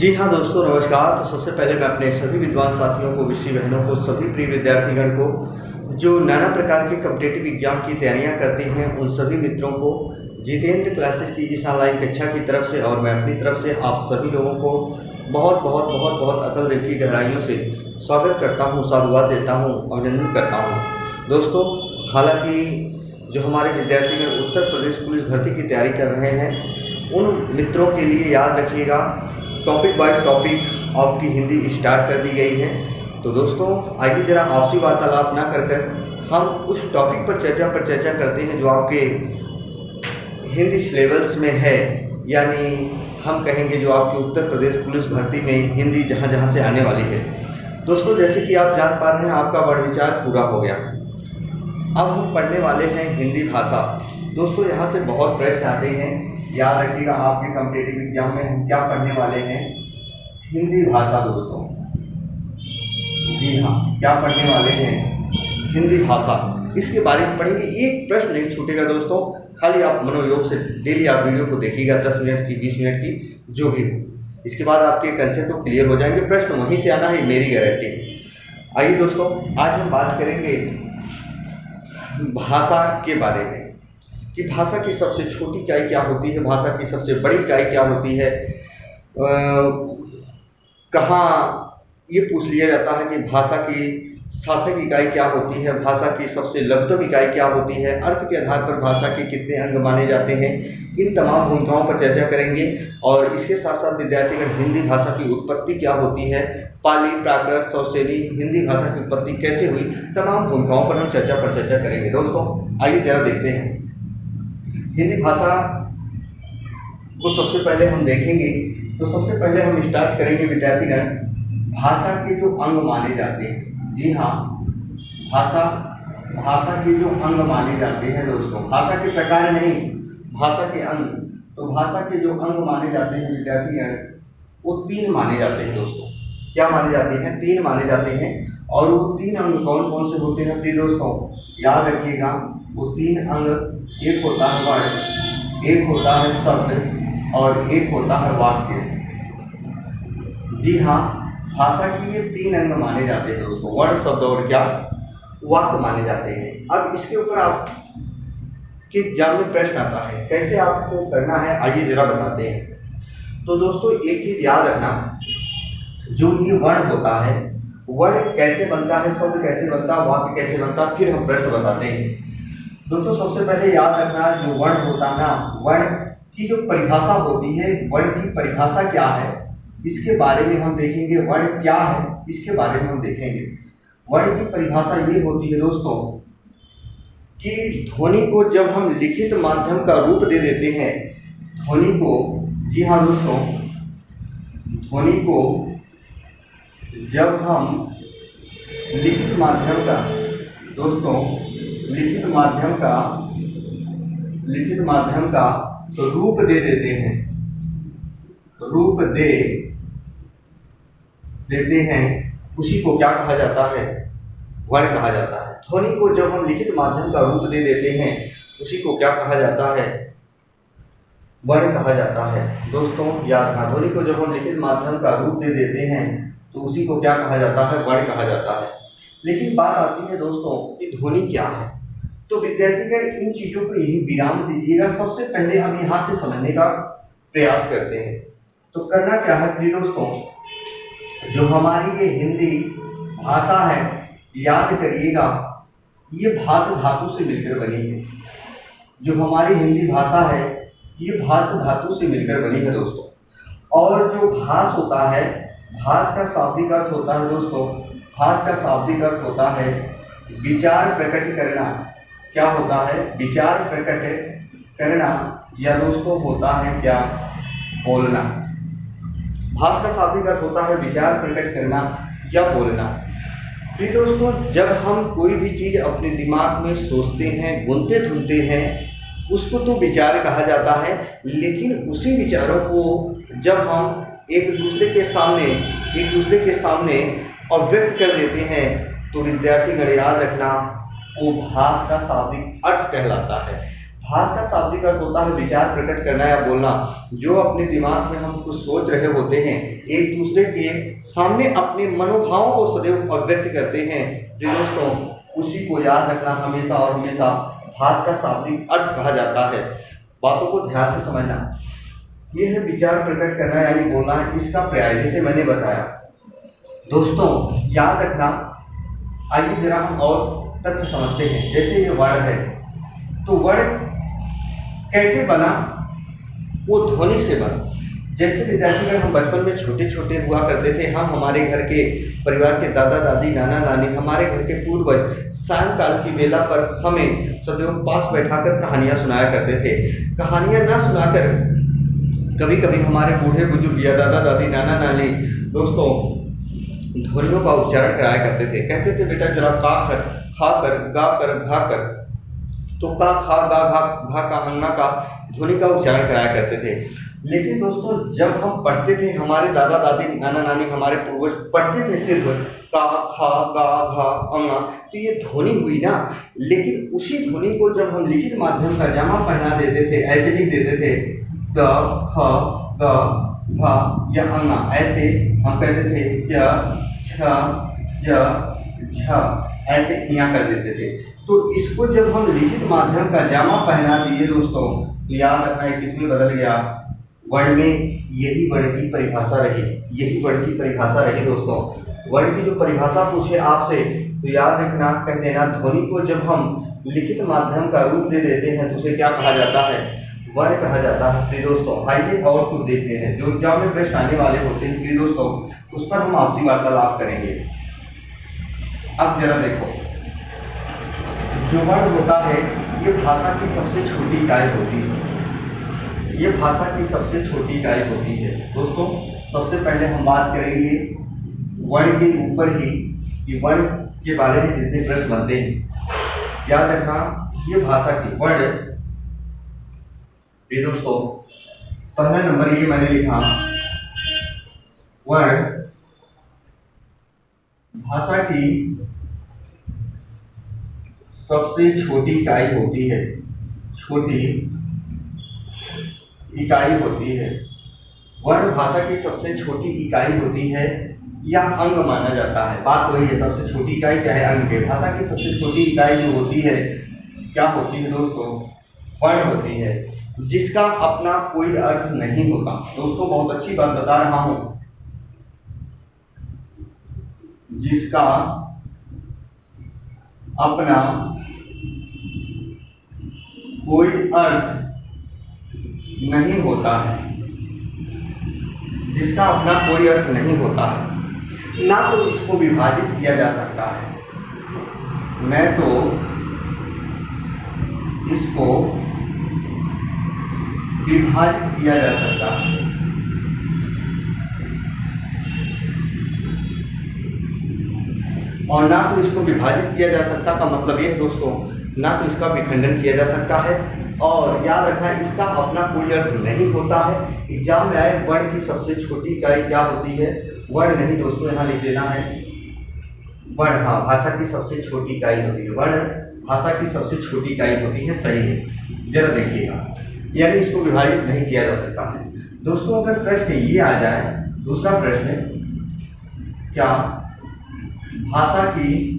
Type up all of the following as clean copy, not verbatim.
जी हाँ दोस्तों, नमस्कार। तो सबसे पहले मैं अपने सभी विद्वान साथियों को, विषय बहनों को, सभी प्रिय विद्यार्थीगण को जो नाना प्रकार के कॉम्पिटिटिव एग्जाम की तैयारियां करते हैं, उन सभी मित्रों को जितेंद्र क्लासेस की इस ऑनलाइन कक्षा की तरफ से और मैं अपनी तरफ से आप सभी लोगों को बहुत बहुत बहुत बहुत अतल दिल की गहराइयों से स्वागत करता हूँ, साधुवाद देता हूँ, अभिनंदन करता हूँ। दोस्तों, हालांकि जो हमारे विद्यार्थीगण उत्तर प्रदेश पुलिस भर्ती की तैयारी कर रहे हैं, उन मित्रों के लिए याद रखिएगा, टॉपिक बाय टॉपिक आपकी हिंदी स्टार्ट कर दी गई है। तो दोस्तों, आइए जरा आपसी वार्तालाप ना कर हम उस टॉपिक पर चर्चा करते हैं जो आपके हिंदी सिलेबस में है, यानी हम कहेंगे जो आपकी उत्तर प्रदेश पुलिस भर्ती में हिंदी जहाँ जहाँ से आने वाली है। दोस्तों, जैसे कि आप जान पा रहे हैं, आपका वर्ग विचार पूरा हो गया। अब हम पढ़ने वाले हैं हिंदी भाषा। दोस्तों, यहाँ से बहुत प्रश्न आते हैं, याद रखिएगा आपके कॉम्पिटिटिव एग्जाम में हम क्या पढ़ने वाले हैं, हिंदी भाषा। दोस्तों जी हाँ, क्या पढ़ने वाले हैं, हिंदी भाषा। इसके बारे में पढ़ेंगे, एक प्रश्न नहीं छूटेगा दोस्तों। खाली आप मनोयोग से डेली आप वीडियो को देखिएगा, 10 मिनट की, 20 मिनट की, जो भी हो। इसके बाद आपके कंसेप्ट तो क्लियर हो जाएंगे, प्रश्न वहीं से आना है, मेरी गारंटी। आइए दोस्तों, आज हम बात करेंगे भाषा के बारे में कि भाषा की सबसे छोटी इकाई क्या होती है, भाषा की सबसे बड़ी इकाई क्या होती है। कहाँ ये पूछ लिया जाता है कि भाषा की सार्थक इकाई क्या होती है, भाषा की सबसे लघुतम इकाई क्या होती है, अर्थ के आधार पर भाषा के कितने अंग माने जाते हैं। इन तमाम भूमिकाओं पर चर्चा करेंगे और इसके साथ साथ विद्यार्थीगण हिंदी भाषा की उत्पत्ति क्या होती है, पाली, प्राकृत, सौशेली, हिंदी भाषा की उत्पत्ति कैसे हुई, तमाम भूमिकाओं पर हम चर्चा करेंगे। दोस्तों आइए जरा देखते हैं हिंदी भाषा को। सबसे पहले हम देखेंगे, तो सबसे पहले हम स्टार्ट करेंगे विद्यार्थीगण, भाषा के जो अंग माने जाते हैं। जी हाँ, भाषा के जो अंग माने जाते हैं दोस्तों, भाषा के प्रकार नहीं, भाषा के अंग। तो भाषा के जो अंग माने जाते हैं विद्यार्थीगण, वो 3 माने जाते हैं दोस्तों। क्या माने जाते हैं? 3 माने जाते हैं। और वो 3 अंग कौन कौन से होते हैं प्रिय दोस्तों? याद रखिएगा, वो 3 अंग, एक होता है वर्ड, एक होता है शब्द और एक होता है वाक्य। जी हाँ, भाषा की ये 3 अंग माने जाते हैं दोस्तों, वर्ड, शब्द और क्या, वाक्य माने जाते हैं। अब इसके ऊपर आप कि एग्जाम में प्रश्न आता है, कैसे आपको करना है, आइए जरा बताते हैं। तो दोस्तों एक चीज याद रखना, जो ये वर्ड होता है, वर्ड कैसे बनता है, शब्द कैसे बनता है, वाक्य कैसे बनता है, फिर हम प्रश्न बताते हैं। दोस्तों सबसे पहले याद रखना, जो वर्ड होता है ना, वर्ड की जो परिभाषा होती है, वर्ड की परिभाषा क्या है, इसके बारे में हम देखेंगे। वर्ड क्या है, इसके बारे में हम देखेंगे। वर्ड की परिभाषा ये होती है दोस्तों कि ध्वनि को जब हम लिखित माध्यम का रूप दे देते हैं, ध्वनि को, जी हाँ दोस्तों, ध्वनि को जब हम लिखित माध्यम का, दोस्तों लिखित माध्यम का रूप दे देते हैं, रूप दे देते हैं, उसी को क्या कहा जाता है, वर्ड कहा जाता है। ध्वनि को जब हम लिखित माध्यम का रूप दे देते हैं, उसी को क्या कहा जाता है, वर्ड कहा जाता है। दोस्तों याद रखना, ध्वनि को जब हम लिखित माध्यम का रूप दे देते हैं, तो उसी को क्या कहा जाता है, वर्ड कहा जाता है। लेकिन बात आती है दोस्तों कि ध्वनि क्या है। तो विद्यार्थीगण इन चीजों को यही विराम दीजिएगा। सबसे पहले हम यहाँ से समझने का प्रयास करते हैं। तो करना क्या है प्रिय दोस्तों, जो हमारी ये हिंदी भाषा है, याद करिएगा, ये भाष धातु से मिलकर बनी है। जो हमारी हिंदी भाषा है, ये भाष धातु से मिलकर बनी है दोस्तों। और जो भाष होता है, भाष का शाब्दिक अर्थ होता है दोस्तों, भाष का शाब्दिक अर्थ होता है विचार प्रकट करना। क्या होता है? विचार प्रकट करना, या दोस्तों होता है क्या, बोलना। भाष का शाब्दिक अर्थ होता है विचार प्रकट करना या बोलना। फिर दोस्तों, जब हम कोई भी चीज अपने दिमाग में सोचते हैं, गुनते धुनते हैं, उसको तो विचार कहा जाता है। लेकिन उसी विचारों को जब हम एक दूसरे के सामने अभिव्यक्त कर देते हैं, तो विद्यार्थीगण याद रखना, वो भाष का शाब्दिक अर्थ कहलाता है। भास का शाब्दिक अर्थ होता है विचार प्रकट करना या बोलना। जो अपने दिमाग में हम कुछ सोच रहे होते हैं, एक दूसरे के सामने अपने मनोभावों को सदैव अभिव्यक्त करते हैं। जो दोस्तों, उसी को याद रखना हमेशा और हमेशा भास का शाब्दिक अर्थ कहा जाता है। बातों को ध्यान से समझना। यह है विचार प्रकट करना यानी बोलना, इसका पर्याय जैसे मैंने बताया। दोस्तों याद रखना। आइए जरा हम और तथ्य समझते हैं। जैसे ये वर्ण है, तो वर्ण कैसे बना? वो ध्वनि से बना। जैसे विद्यार्थीगण हम बचपन में छोटे छोटे हुआ करते थे, हम हमारे घर के परिवार के दादा दादी नाना नानी, हमारे घर के पूर्वज सायंकाल की बेला पर हमें सदैव पास बैठाकर कहानियां सुनाया करते थे। कहानियां ना सुनाकर कभी कभी हमारे बूढ़े बुजुर्ग या दादा दादी नाना नानी दोस्तों ध्वनियों का उच्चारण कराया करते थे। कहते थे बेटा जरा का कर, खा कर, गा कर, घा कर। तो का, खा, गा, घा का, अन्ना का ध्वनि का उच्चारण कराया करते थे। लेकिन दोस्तों जब हम पढ़ते थे, हमारे दादा दादी नाना नानी हमारे पूर्वज पढ़ते थे सिर्फ का, खा, गा, घा, अन्ना, तो ये ध्वनि हुई ना। लेकिन उसी ध्वनि को जब हम लिखित माध्यम का जामा पहना देते थे, ऐसे लिख देते थे ग, ख, ग, घ या अन्ना, ऐसे हम कहते थे ज, छ, ज, झ, ऐसे यहाँ कर देते थे। तो इसको जब हम लिखित माध्यम का जामा पहना दिए दोस्तों, तो याद रखना है किसमें बदल गया? वर्ण में। यही वर्ण की परिभाषा रही, यही वर्ण की परिभाषा रही दोस्तों। वर्ण की जो परिभाषा पूछे आपसे, तो याद रखना, कह देना ध्वनि को जब हम लिखित माध्यम का रूप दे देते हैं तो उसे क्या कहा जाता है? वर्ण कहा जाता है। प्रिय दोस्तों आइए और कुछ देखते हैं जो एग्जाम में प्रश्न आने वाले होते हैं। प्रिय दोस्तों उस पर हम आपसी वार्तालाप करेंगे। अब जरा देखो, जो वर्ण होता है ये भाषा की सबसे छोटी इकाई होती है। ये भाषा की सबसे छोटी इकाई होती है दोस्तों। सबसे पहले हम बात करेंगे वर्ण के ऊपर ही कि वर्ण के बारे में जितने प्रश्न बनते हैं। याद रखना, ये भाषा की वर्ण, ये दोस्तों पहला नंबर ये मैंने लिखा, वर्ण भाषा की सबसे छोटी इकाई होती है। छोटी इकाई होती है। वर्ण भाषा की सबसे छोटी इकाई होती है या अंग माना जाता है। बात वही है, सबसे छोटी इकाई चाहे अंग के। भाषा की सबसे छोटी इकाई जो होती है क्या होती है दोस्तों? वर्ण होती है, जिसका अपना कोई अर्थ नहीं होता। दोस्तों बहुत अच्छी बात बता रहा हूं, जिसका अपना कोई अर्थ नहीं होता है, जिसका अपना कोई अर्थ नहीं होता है। ना तो इसको विभाजित किया जा सकता है, मैं तो इसको विभाजित किया जा सकता है। और ना तो इसको विभाजित किया जा सकता का मतलब ये दोस्तों, ना तो इसका विखंडन किया जा सकता है, और याद रखना इसका अपना कोई अर्थ नहीं होता है। एग्जाम में आए वर्ण की सबसे छोटी इकाई क्या होती है? वर्ण नहीं दोस्तों, यहाँ लिख देना है वर्ण। हाँ, भाषा की सबसे छोटी इकाई होती है वर्ण। भाषा की सबसे छोटी इकाई होती है, सही है। जरा देखिएगा, यानी इसको विभाजित नहीं किया जा सकता है। दोस्तों अगर प्रश्न ये आ जाए, दूसरा प्रश्न, क्या भाषा की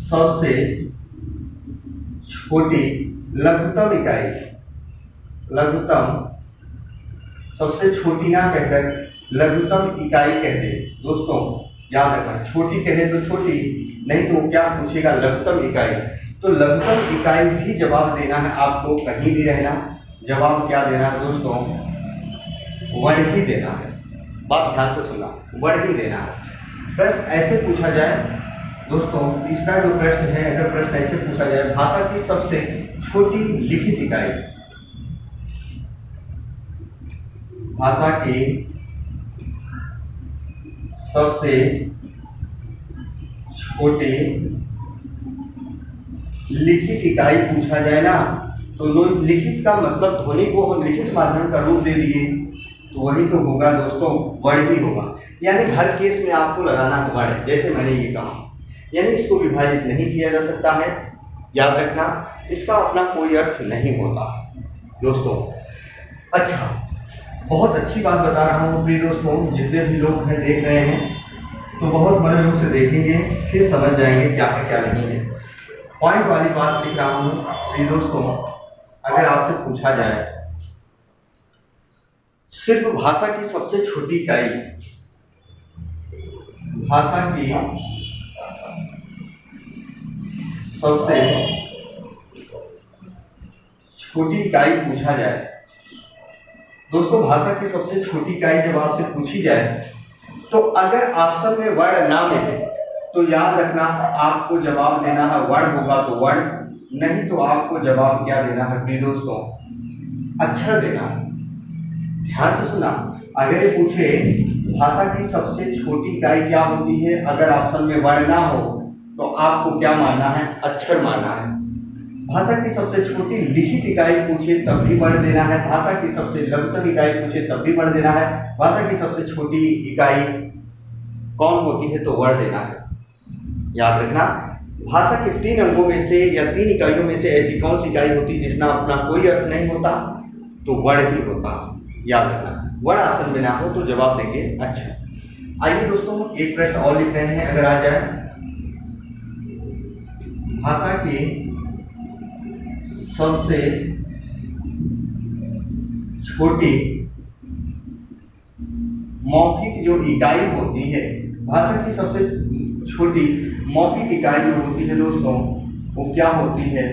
सबसे छोटी लघुतम इकाई, लघुतम, सबसे छोटी ना कहकर लघुतम इकाई कह दे दोस्तों। याद रखना, छोटी कहे तो छोटी, नहीं तो क्या पूछेगा? लघुतम इकाई। तो लघुतम इकाई भी जवाब देना है आपको, कहीं भी रहना। जवाब क्या देना है दोस्तों? वर्ण ही देना है। बात ध्यान से सुनना, वर्ण ही देना है। प्रश्न ऐसे पूछा जाए दोस्तों, तीसरा जो प्रश्न है, अगर प्रश्न ऐसे पूछा जाए, भाषा की सबसे छोटी लिखित इकाई, भाषा की सबसे छोटी लिखित इकाई पूछा जाए ना, तो लिखित का मतलब ध्वनि को हम लिखित माध्यम का रूप दे दिए, तो वही तो होगा दोस्तों, वर्ण ही होगा। यानी हर केस में आपको लगाना है वर्ण, जैसे मैंने ये कहा। यानी इसको विभाजित नहीं किया जा सकता है, याद रखना, इसका अपना कोई अर्थ नहीं होता दोस्तों। अच्छा, बहुत अच्छी बात बता रहा हूँ प्रिय दोस्तों, जितने भी लोग हैं देख रहे हैं तो बहुत मनोयोग से देखेंगे, फिर समझ जाएंगे क्या है क्या नहीं है। पॉइंट वाली बात लिख रहा हूँ प्रिय दोस्तों। अगर आपसे पूछा जाए सिर्फ भाषा की सबसे छोटी इकाई, भाषा की सबसे छोटी इकाई पूछा जाए दोस्तों, भाषा की सबसे छोटी इकाई जब आपसे पूछी जाए तो अगर ऑप्शन में वर्ण ना मिले तो याद रखना आपको जवाब देना है वर्ण होगा तो वर्ण, नहीं तो आपको जवाब क्या देना है प्रिय दोस्तों, अक्षर देना है। ध्यान से सुना, अगर ये पूछे भाषा की सबसे छोटी इकाई क्या होती है, अगर ऑप्शन में वर्ण ना हो तो आपको क्या मानना है, अक्षर मानना है। भाषा की सबसे छोटी लिखित इकाई पूछे तब भी वर्ण देना है, भाषा की सबसे लघुतम इकाई पूछे तब भी वर्ण देना है, भाषा की सबसे छोटी इकाई कौन होती है तो वर्ण देना है। याद रखना, भाषा के 3 अंगों में से या 3 इकाइयों में से ऐसी कौन सी इकाई होती है जिसका अपना कोई अर्थ नहीं होता, तो वर्ण ही होता। याद रखना, वर्ण ऑप्शन में ना हो तो जवाब देंगे अच्छा। आइए दोस्तों, एक प्रश्न और लिख रहे हैं, अगर आ जाए, भाषा की सबसे छोटी मौखिक जो इकाई होती है, भाषा की सबसे छोटी मौखिक इकाई जो होती है दोस्तों, वो क्या होती है,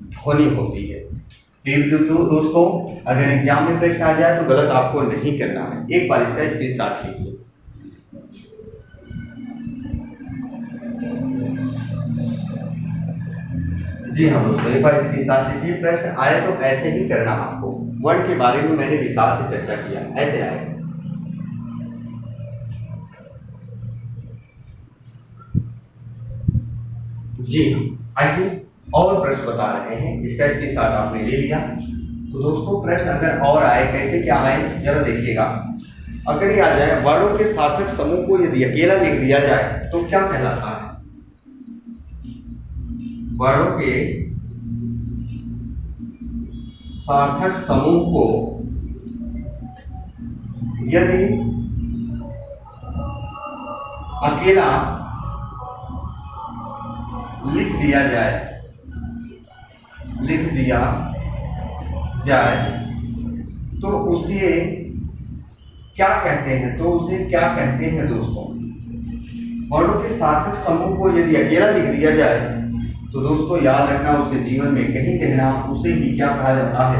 ध्वनि होती है। दोस्तों, अगर एग्जाम में प्रश्न आ जाए तो गलत आपको नहीं करना है, एक बार इसका स्क्रीनशॉट लीजिए। जी हाँ दोस्तों, एक बार इसके साथ लीजिए। प्रश्न आए तो ऐसे ही करना आपको, वर्ण के बारे में मैंने विस्तार से चर्चा किया, ऐसे आए। जी आइए और प्रश्न बता रहे हैं, इसका स्क्रीनशॉट आपने ले लिया। तो दोस्तों, प्रश्न अगर और आए, कैसे क्या आए जरा देखिएगा। अगर ये आ जाए, वर्णों के सार्थक समूह को यदि अकेला लिख दिया जाए तो क्या कहलाता है, वर्णों के सार्थक समूह को यदि अकेला लिख दिया जाए तो उसे क्या कहते हैं, दोस्तों। वर्णों के सार्थक समूह को यदि अकेला लिख दिया जाए तो दोस्तों याद रखना, उसे जीवन में कहीं कहना, उसे ही क्या कहा जाता है,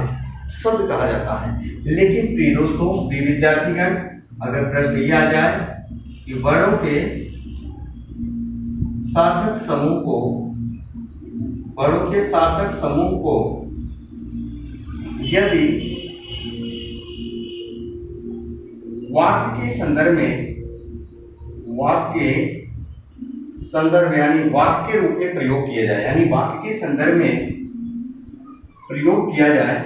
शब्द कहा जाता है। लेकिन प्रिय दोस्तों, प्रिय विद्यार्थीगण, अगर प्रश्न ये आ जाए कि वर्णों के सार्थक समूह को यदि वाक्य के संदर्भ यानी वाक्य के रूप में प्रयोग किया जाए, यानी वाक्य के संदर्भ में प्रयोग किया जाए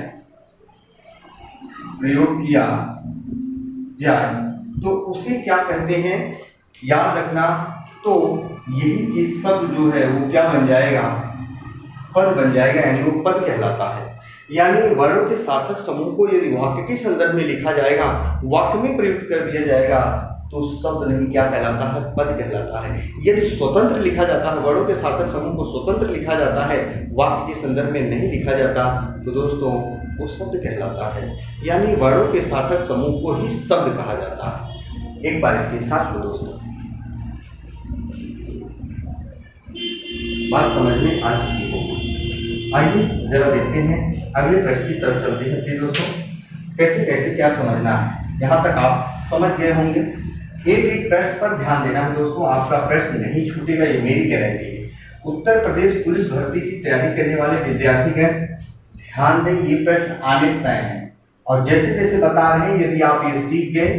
तो उसे क्या कहते हैं, याद रखना। तो यही चीज शब्द जो है वो क्या बन जाएगा, पद बन जाएगा, यानी वो पद कहलाता है। यानी वर्णों के सार्थक समूह को यदि वाक्य के संदर्भ में लिखा जाएगा, वाक्य में प्रयुक्त कर दिया जाएगा तो शब्द नहीं क्या कहलाता है, पद कहलाता है। यदि स्वतंत्र लिखा जाता है, वर्णों के सार्थक समूह को स्वतंत्र लिखा जाता है, वाक्य के संदर्भ में नहीं लिखा जाता, तो दोस्तों वो शब्द कहलाता है। यानी वर्णों के सार्थक समूह को ही शब्द कहा जाता है। एक बार इसके साथ लो दोस्तों, बात समझ में आ चुकी होगी। आइए जरा देखते हैं, अगले प्रश्न की तरफ चलते हैं। फिर दोस्तों, कैसे कैसे क्या समझना है, यहाँ तक आप समझ गए होंगे। एक एक प्रश्न पर ध्यान देना है दोस्तों, आपका प्रश्न नहीं छूटेगा, ये मेरी गारंटी है। उत्तर प्रदेश पुलिस भर्ती की तैयारी करने वाले विद्यार्थीगण ध्यान दें, ये प्रश्न आने तय हैं और जैसे जैसे बता रहे हैं, यदि आप ये सीख गए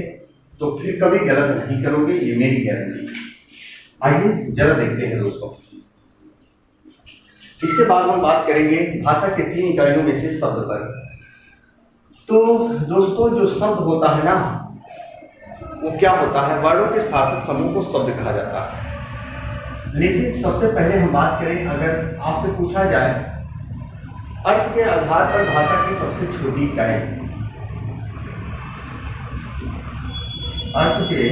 तो फिर कभी गलत नहीं करोगे, ये मेरी गारंटी है। आइए जरा देखते हैं दोस्तों। इसके बाद हम बात करेंगे भाषा के 3 इकाइयों में से शब्द पर। तो दोस्तों, जो शब्द होता है ना, वो क्या होता है, वर्णों के सार्थक समूह को शब्द कहा जाता है। लेकिन सबसे पहले हम बात करें, अगर आपसे पूछा जाए अर्थ के आधार पर भाषा की सबसे छोटी इकाई, अर्थ के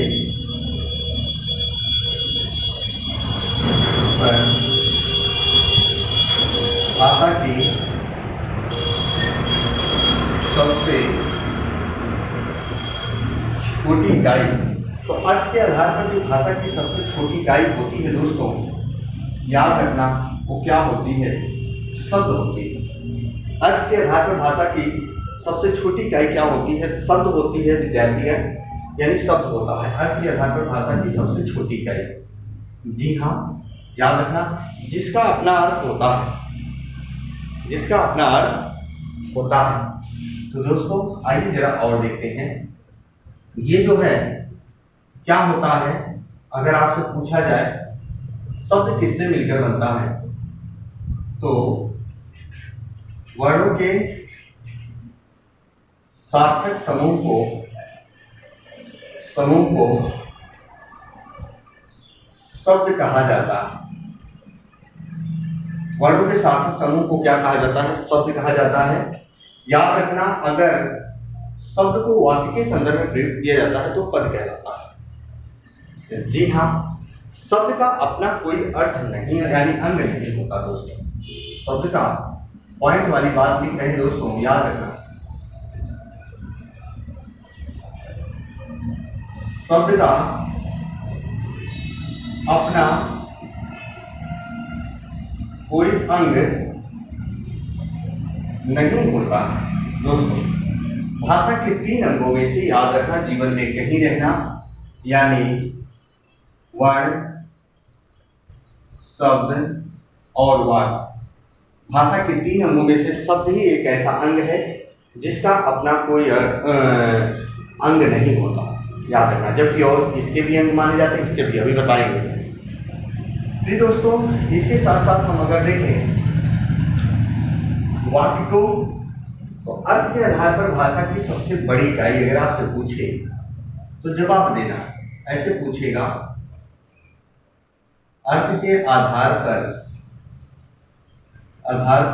पर भाषा की सबसे छोटी इकाई, तो अर्थ के आधार पर जो भाषा की सबसे छोटी इकाई होती है दोस्तों, याद रखना वो क्या होती है, शब्द होती है। अर्थ के आधार पर भाषा की सबसे छोटी इकाई क्या होती है, शब्द होती है विद्यार्थीगण, यानी शब्द होता है अर्थ के आधार पर भाषा की सबसे छोटी इकाई। जी हाँ, याद रखना, जिसका अपना अर्थ होता है, जिसका अपना अर्थ होता है। तो दोस्तों आइए जरा और देखते हैं, ये जो है क्या होता है, अगर आपसे पूछा जाए शब्द किससे मिलकर बनता है, तो वर्णों के सार्थक समूह को शब्द कहा जाता है। वर्णों के सार्थक समूह को क्या कहा जाता है, शब्द कहा जाता है। याद रखना, अगर शब्द को वाक्य के संदर्भ में प्रयोग किया जाता है तो पद कहलाता है। जी हाँ, शब्द का अपना कोई अर्थ नहीं है, यानी अंग नहीं होता दोस्तों। शब्द का पॉइंट वाली बात लिख रहे हैं दोस्तों, याद रखना, शब्द का अपना कोई अंग नहीं होता दोस्तों। भाषा के 3 अंगों में से याद रखना, जीवन में कहीं रहना, यानी वर्ण, शब्द और वाक्य। भाषा के 3 अंगों में से शब्द ही एक ऐसा अंग है जिसका अपना कोई अंग नहीं होता, याद रखना। जबकि और इसके भी अंग माने जाते हैं, इसके भी अभी बताएंगे। फिर दोस्तों इसके साथ साथ हम अगर देखें वाक्य को, तो अर्थ के आधार पर भाषा की सबसे बड़ी इकाई अगर आपसे पूछे तो जवाब देना ऐसे पूछेगा, अर्थ के आधार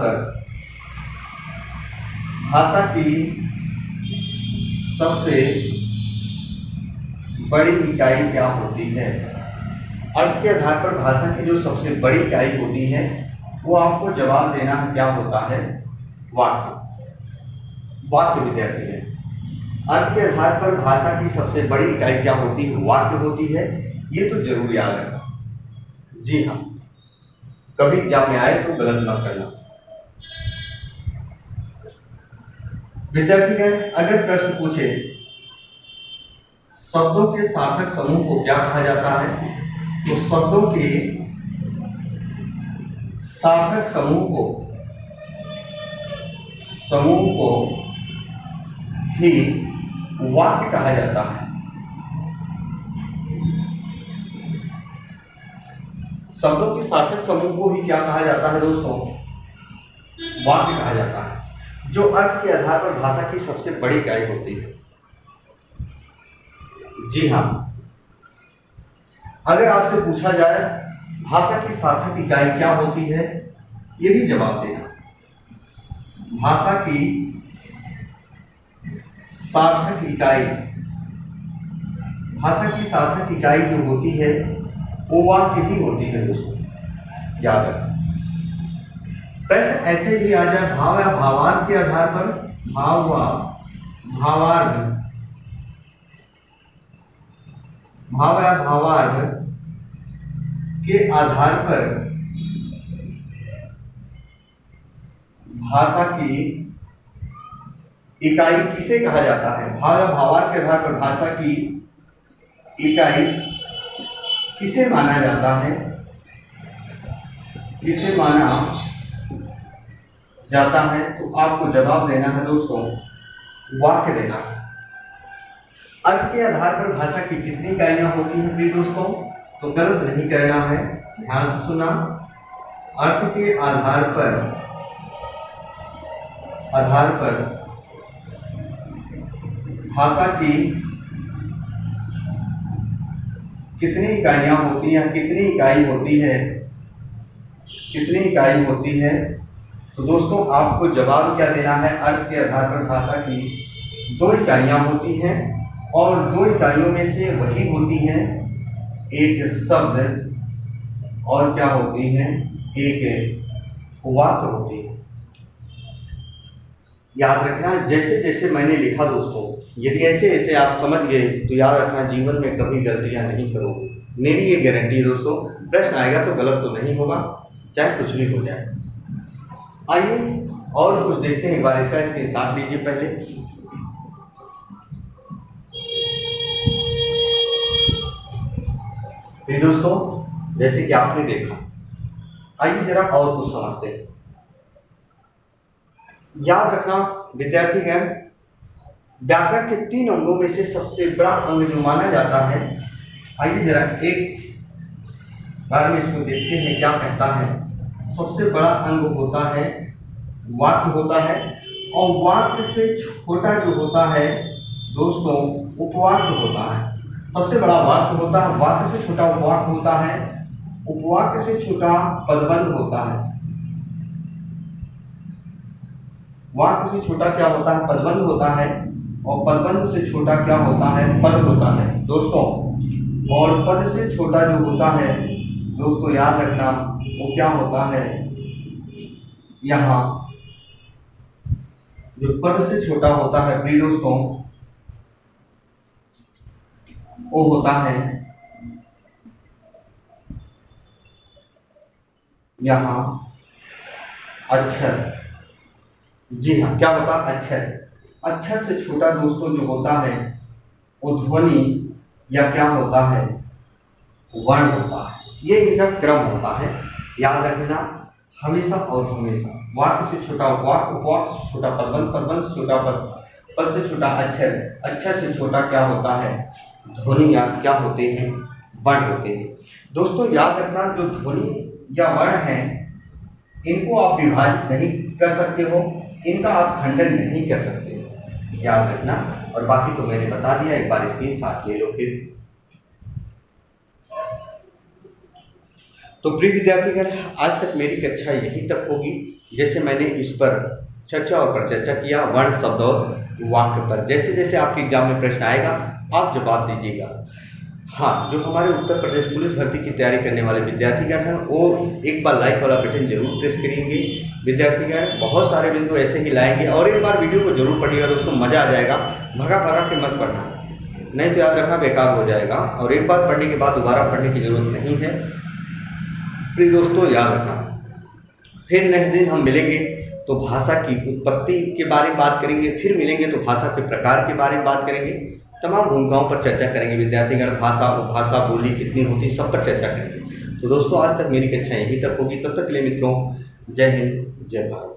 पर भाषा की सबसे बड़ी इकाई क्या होती है। अर्थ के आधार पर भाषा की जो सबसे बड़ी इकाई होती है वो आपको जवाब देना क्या होता है, वाक्य। वाक्य विद्यार्थी है, अर्थ के आधार पर भाषा की सबसे बड़ी इकाई क्या होती है, वाक्य होती है। ये तो जरूर याद रखना। जी हाँ, कभी एग्जाम में आए तो गलत ना करना। विद्यार्थीगण अगर प्रश्न पूछे शब्दों के सार्थक समूह को क्या कहा जाता है, तो शब्दों के सार्थक समूह को ही वाक्य कहा जाता है। शब्दों के सार्थक समूह को ही क्या कहा जाता है दोस्तों, वाक्य कहा जाता है, जो अर्थ के आधार पर भाषा की सबसे बड़ी इकाई होती है। जी हाँ, अगर आपसे पूछा जाए भाषा की सार्थक इकाई क्या होती है, ये भी जवाब देना। भाषा की सार्थक इकाई जो होती है वो वाक्य ही होती है दोस्तों, याद रखें। प्रश्न ऐसे भी आ जाए भाव या भावार्थ के आधार पर, भाव व भावार्थ के आधार पर भाषा की इकाई किसे कहा जाता है। भाव या भावार्थ के आधार पर भाषा की इकाई किसे माना जाता है, किसे माना जाता है, तो आपको जवाब देना है दोस्तों, वाक्य देना है। अर्थ के आधार पर भाषा की कितनी इकाइयां होती हैं प्रिय दोस्तों, तो गलत नहीं करना है, ध्यान से सुना। अर्थ के आधार पर भाषा की कितनी इकाइयाँ होती हैं, कितनी इकाई होती है, कितनी इकाई होती है। तो दोस्तों आपको जवाब क्या देना है, अर्थ के आधार पर भाषा की 2 इकाइयाँ होती हैं और 2 इकाइयों में से वही होती हैं एक शब्द और क्या होती हैं, एक वाक्य होती है। याद रखना जैसे जैसे मैंने लिखा दोस्तों, यदि ऐसे ऐसे आप समझ गए तो याद रखना जीवन में कभी गलतियां नहीं करोगे, मेरी ये गारंटी है दोस्तों। प्रश्न आएगा तो गलत तो नहीं होगा, चाहे कुछ भी हो जाए। आइए और कुछ देखते हैं, एक बार इसका स्क्रीनशॉट लीजिए पहले। फिर दोस्तों जैसे कि आपने देखा, आइए जरा और कुछ समझते हैं। याद रखना विद्यार्थीगण, व्याकरण के 3 अंगों में से सबसे बड़ा अंग जो माना जाता है, आइए जरा एक बार में इसको देखते हैं क्या कहता है। सबसे बड़ा अंग होता है वाक्य होता है, और वाक्य से छोटा जो होता है दोस्तों उपवाक्य होता है। सबसे बड़ा वाक्य होता है, वाक्य से छोटा उपवाक्य होता है, उपवाक्य से छोटा पदबंध होता है। वाक्य से छोटा क्या होता है, पदबंध होता है, और पदबंध से छोटा क्या होता है, पद होता है दोस्तों। और पद से छोटा जो होता है दोस्तों याद रखना वो क्या होता है, यहाँ जो पद से छोटा होता है प्रिय दोस्तों वो होता है यहाँ अक्षर। जी हाँ, क्या होता है, अक्षर। अक्षर से छोटा दोस्तों जो होता है वो ध्वनि या क्या होता है, वर्ण होता है। ये इनका क्रम होता है, याद रखना हमेशा और हमेशा। वाक्य से छोटा वाक्य, वाक्य से छोटा पदबंध, पदबंध से छोटा पद, पद से छोटा अक्षर, अक्षर से छोटा क्या होता है, ध्वनि या क्या होते हैं, वर्ण होते हैं। दोस्तों याद रखना जो ध्वनि या वर्ण है इनको आप विभाजित नहीं कर सकते हो, इनका आप खंडन नहीं कर सकते हो, याद रखना। और बाकी तो मैंने बता दिया, एक बार स्क्रीनशॉट ले लो फिर। तो प्रिय विद्यार्थीगण, आज तक मेरी कक्षा यहीं तक होगी। जैसे मैंने इस पर चर्चा और परिचर्चा किया वर्ण, शब्द और वाक्य पर। जैसे जैसे आपके एग्जाम में प्रश्न आएगा आप जवाब दीजिएगा। हाँ, जो हमारे उत्तर प्रदेश पुलिस भर्ती की तैयारी करने वाले विद्यार्थीगण हैं वो एक बार लाइक वाला बटन जरूर प्रेस करेंगे। विद्यार्थीगण बहुत सारे बिंदु ऐसे ही लाएंगे, और एक बार वीडियो को जरूर पढ़िएगा दोस्तों, मजा आ जाएगा। भगा भगा के मत पढ़ना, नहीं तो याद रखना बेकार हो जाएगा, और एक बार पढ़ने के बाद दोबारा पढ़ने की जरूरत नहीं है। प्रिय दोस्तों याद रखना, फिर नेक्स्ट दिन हम मिलेंगे तो भाषा की उत्पत्ति के बारे में बात करेंगे, फिर मिलेंगे तो भाषा के प्रकार के बारे में बात करेंगे, तमाम भूमिकाओं पर चर्चा करेंगे विद्यार्थीगण। भाषा, उपभाषा, बोली कितनी होती, सब पर चर्चा करेंगे। तो दोस्तों आज तक मेरी कक्षा यहीं तक होगी, तब तक के लिए मित्रों जय हिंद, जय भारत।